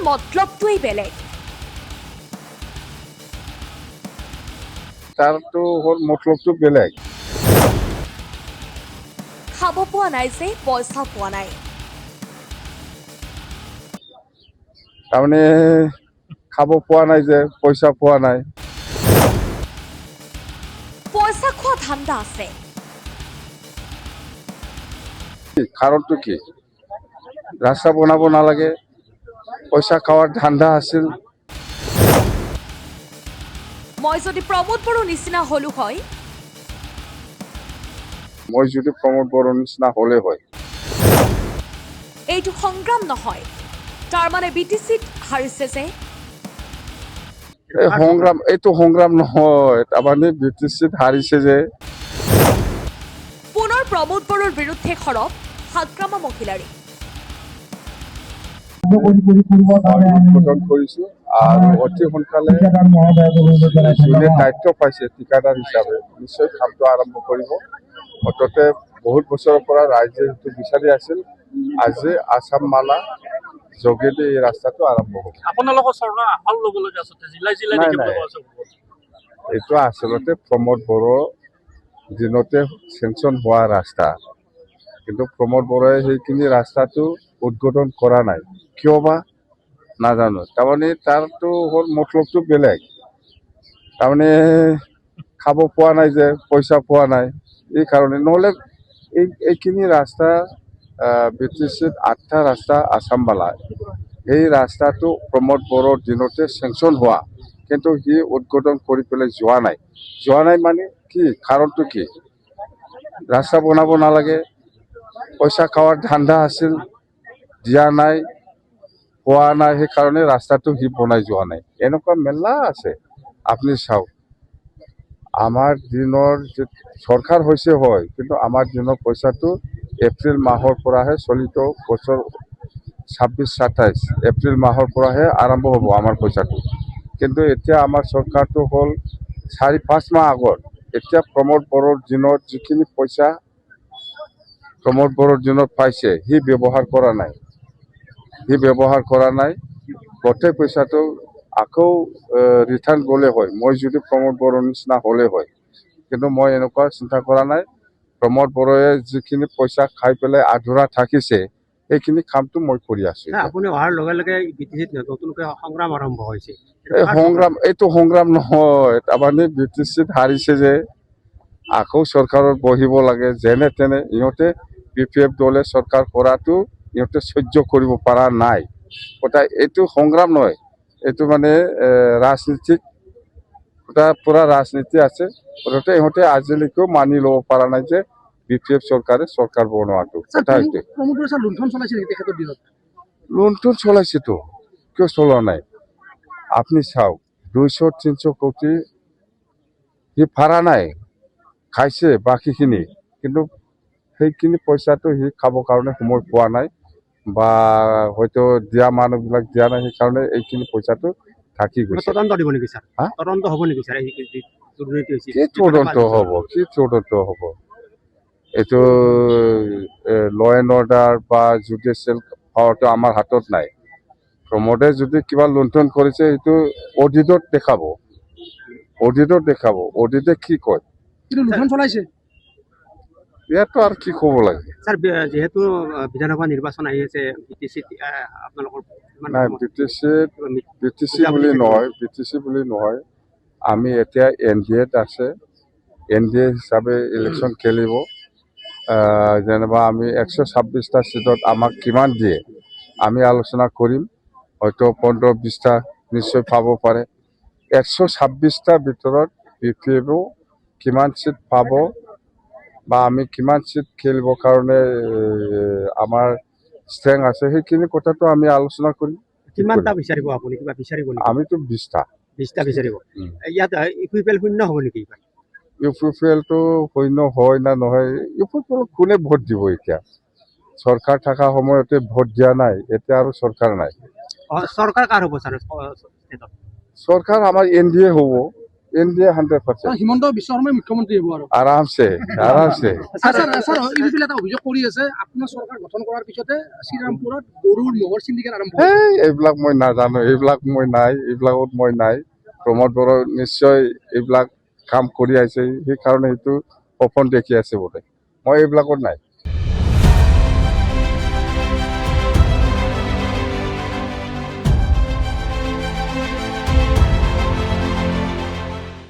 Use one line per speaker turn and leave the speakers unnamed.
মতলবটোৱেই বেলেগ।
তাৰতো হ'ল মতলবটো বেলেগ।
খাব পোৱা নাই যে পইচা পোৱা নাই।
তাৰমানে খাব পোৱা নাই যে পইচা পোৱা নাই।
পইচা খোৱা ধান্দা আছে।
কাৰণটো কি? ৰাস্তা বনাব নালাগে, পইচা খোৱাৰ ধান্দা আছিল।
মই যদি প্ৰমোদ বড়োৰ নিচিনা হলো হয়,
মই যদি প্ৰমোদ বড়োৰ নিচিনা হ'লে হয়,
এইটো সংগ্ৰাম নহয়। তাৰমানে BTCত হাৰিছে যে।
এইটো সংগ্ৰাম নহয়। তাৰমানে BTCত হাৰিছে যে।
পুনৰ প্ৰমোদ বড়োৰ বিৰুদ্ধে সৰব হাগ্ৰামা মহিলাৰী।
উদ্বোধন কৰিছো আৰু অতি সোনকালে যোনে দায়িত্ব পাইছে ঠিকাদাৰ হিচাপে নিশ্চয় কামটো আৰম্ভ কৰিব। অন্ততে বহুত বছৰৰ পৰা ৰাইজে সেইটো বিচাৰি আছিল। আজি আছাম মালা যোগেদি এই ৰাস্তাটো আৰম্ভ হ'ব।
আপোনালোকৰ চৰকাৰ আহল ল'বলগীয়া আছে, জিলাই জিলাই
নাই,
দেখিবলৈ
নাই।
পোৱা যাব।
এইটো আচলতে প্ৰমোদ বড়ো দিনতে চেংচন হোৱা ৰাস্তা, কিন্তু প্ৰমোদ বড়োৱে সেইখিনি ৰাস্তাটো উদ্বোধন কৰা নাই। কিয় বা নাজানো। তাৰমানে তাৰতো হ'ল মতলবটো বেলেগ। তাৰমানে খাব পোৱা নাই যে পইচা পোৱা নাই, এই কাৰণে। নহ'লে এইখিনি ৰাস্তা BTCত 8টা ৰাস্তা আছাম মালা, এই ৰাস্তাটো প্ৰমোদ বড়োৰ দিনতে চেংচন হোৱা, কিন্তু সি উদ্বোধন কৰি পেলাই যোৱা নাই মানে কি? কাৰণটো কি? ৰাস্তা বনাব নালাগে, পইচা খোৱাৰ ধান্দা আছিল, দিয়া নাই, হোৱা নাই, সেইকাৰণে ৰাস্তাটো সি বনাই যোৱা নাই। এনেকুৱা মেলা আছে। আপুনি চাওক, আমাৰ দিনৰ যে চৰকাৰ হৈছে হয়, কিন্তু আমাৰ দিনৰ পইচাটো এপ্ৰিল মাহৰ পৰাহে, চলিত বছৰ 26-27 এপ্ৰিল মাহৰ পৰাহে আৰম্ভ হ'ব আমাৰ পইচাটো। কিন্তু এতিয়া আমাৰ চৰকাৰটো হ'ল 4-5 মাহ আগত। এতিয়া প্ৰমোদ বড়োৰ দিনত যিখিনি পইচা প্ৰমোদ বড়োৰ দিনত পাইছে, সি ব্যৱহাৰ কৰা নাই। গোটেই পইচাটো আকৌ ৰিটাৰ্ণ গ'লে হয়, মই যদি প্ৰমোদ বড়োৰ নিচিনা হ'লে হয়। কিন্তু মই এনেকুৱা চিন্তা কৰা নাই। প্ৰমোদ বড়োৱে যিখিনি পইচা খাই পেলাই আধৰুৱা থাকিছে, সেইখিনি কামটো মই কৰি আছো।
আপুনি অহাৰ লগে লগে BTCত নতুনকৈ সংগ্ৰাম আৰম্ভ হৈছে।
এইটো সংগ্ৰাম নহয়। তাৰমানে BTCত হাৰিছে যে আকৌ চৰকাৰত বহিব লাগে যেনে তেনে। ইহঁতে BPF দলে চৰকাৰ কৰাটো ইহঁতে সহ্য কৰিব পৰা নাই। এইটো সংগ্ৰাম নহয়, এইটো মানে ৰাজনীতিক পুৰা ৰাজনীতি আছে। ইহঁতে আজিলৈকেও মানি ল'ব পৰা নাই যে BPF চৰকাৰে চৰকাৰ বনোৱাটো। লুণ্ঠন চলাইছেতো, কিয় চলোৱা নাই? আপুনি চাওক, 200-300 কোটি সি ভাড়া নাই, খাইছে বাকীখিনি, কিন্তু সেইখিনি পইচাটো সি খাবৰ কাৰণে সময় পোৱা নাই, বা হয়তো দিয়া মানুহবিলাক দিয়া নাই, সেইকাৰণে এইখিনি পইচাটো থাকি গৈছে।
তদন্ত দিব নেকি ছাৰ? তদন্ত হ'ব নেকি ছাৰ?
কি তদন্ত হ'ব? এইটো ল এণ্ড অৰ্ডাৰ বা জুডিচিয়েল পাৱাৰটো আমাৰ হাতত নাই। প্ৰমোদে যদি কিবা লুণ্ঠন কৰিছে, সেইটো অডিটত দেখাব। অডিটে কি কয়?
লুণ্ঠন চলাইছে।
ইয়াতো আৰু কি ক'ব লাগে?
ছাৰ, যিহেতু বিধানসভা নিৰ্বাচন আহি আছে, BTCত আপোনালোকৰ
নাই, BTC বুলি নহয়। আমি এতিয়া NDAত আছে। NDA হিচাপে ইলেকশ্যন খেলিব। যেনিবা আমি 126টা চিটত আমাক কিমান দিয়ে আমি আলোচনা কৰিম। হয়তো 15-20টা নিশ্চয় পাব পাৰে। 126টাৰ ভিতৰত BPFও কিমান চিট পাব বা আমি কিমান চিট খেলিবৰ কাৰণে আমাৰ ষ্ট্ৰেংথ আছে, সেইখিনি কথাটো আমি আলোচনা কৰিম।
কিমানটা বিচাৰিব আপুনি? কিবা বিচাৰিব নেকি?
আমিতো 20টা
বিচাৰিব। ইয়াত ইকুইপেল শূন্য হ'ব নেকি?
ইউপিপিএলটো শূন্য হয় না নহয়, ইউপিপিএল কোনে ভোট দিব? এতিয়া চৰকাৰ থকা সময়তে ভোট দিয়া নাই, এতিয়া আৰু চৰকাৰ নাই।
চৰকাৰ কাৰ হ'ব ছাৰ?
চৰকাৰ আমাৰ NDA হ'ব। NDA 100%।
হিমন্ত বিশ্ব শৰ্মাই মুখ্যমন্ত্ৰী হ'ব আৰু
আৰামছে আৰামছে।
স্যাৰ ইউপিলে এটা অভিযোগ কৰি আছে আপোনাৰ চৰকাৰ গঠন কৰাৰ পিছতে শ্ৰীৰামপুৰত গৰুৰ মহৰ চিণ্ডিকেট আৰম্ভ হৈছে।
এইবিলাক মই নাজানো, এইবিলাক মই নাই, এইবিলাকত মই নাই। প্ৰমোদ বড়ো নিশ্চয় এইবিলাক কাম কৰি আছে, সেইকাৰণে সেইটো সপোন দেখি আছে বোলে। মই এইবিলাকত নাই।